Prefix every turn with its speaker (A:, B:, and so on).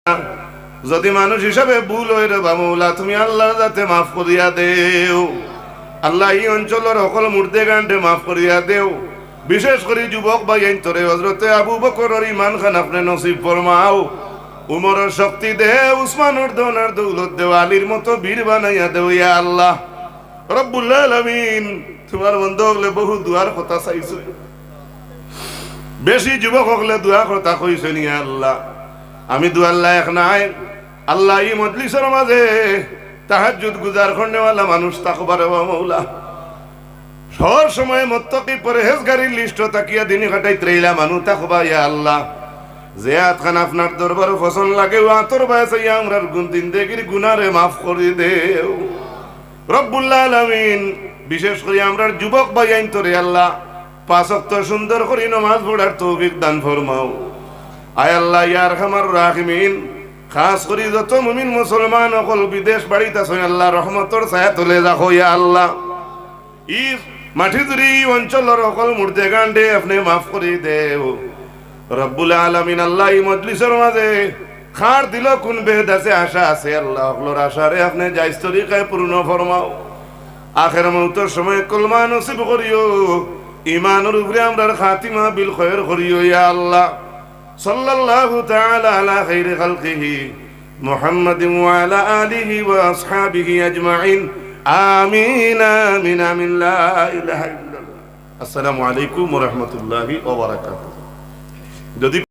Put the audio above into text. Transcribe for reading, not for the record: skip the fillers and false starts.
A: যদি মানুষ হিসাবে ভুল হয়ে রে বামৌলা তুমি আল্লাহ যাতে মাফ করিয়া দেও। আল্লাহ এই অঞ্চলের সকল মুর্দে গান্ডে মাফ করিয়া দেও। বিশেষ করে যুবক ভাই তোরে হযরতে আবু বকরের ঈমান খান আপনি নসিব ফরমাও। উমরের শক্তি দেও, উসমানের দৌনার দৌলত দেও, আলীর মতো বীর বানাইয়া দেও ইয়া আল্লাহ রব্বুল আলামিন। তোমার বন্ধ হলে বহু দুয়ার কথা চাইছো, বেশি যুবক হলে দুয়া কথা কইছো নি আল্লাহ। আমি দুয়ার লায়ক নাই আল্লাহ। এই মজলিসের মাঝে তাহাজ্জুদ গুজার করনেওয়ালা মানুষ তাকবার মৌলা। সব সময় মুত্তাকি পরহেজগারির লিস্ট তাকিয়া দিনে কাটাই ত্রেইলা মানুষ তাকবা ইয়া আল্লাহ। যে আতখান আপনার দরবার ফসল লাগে ও আতর বাসাইয়া আমরার জিন্দেগির গুনারে মাফ করে দেও রব্বুল আলামিন। বিশেষ করে আমরার যুবক ভাই আইন তোরে আল্লাহ 5 ওয়াক্ত সুন্দর করে নামাজ পড়ার তৌফিক দান ফরমাও আয় আল্লাহ ইয়া আরহামার রাহিমিন। খাস করে যত মুমিন মুসলমান সকল বিদেশ বাড়িতে আছেন আল্লাহ রহমতর ছায়া তুলে রাখো ইয়া আল্লাহ। ই মাটি জুড়ি অঞ্চলের সকল মুর্দে গান্ডে আপনি মাফ করে দেও রব্বুল আলামিন। আল্লাহ এই মজলিসের মাঝে খার দিল কোন বেদ আছে আশা আছে আল্লাহ সকলের আশারে আপনি জায়েজ তরিকায় পূর্ণ ফরমাও। আখের মৌতের সময় কলমা নসিব করিও, ঈমানের উপরে আমরার খাতিমা বিল খৈর করিও ইয়া আল্লাহ। সাল্লাল্লাহু তাআলা আলা খাইরি খালকিহি মুহাম্মাদিন ওয়া আলা আলিহি ওয়া আসহাবিহি আজমাইন। আমিন আমিন আমিন লা ইলাহা ইল্লাল্লাহ। আসসালামু আলাইকুম ওয়া রাহমাতুল্লাহি ওয়া বারাকাতুহু। যদি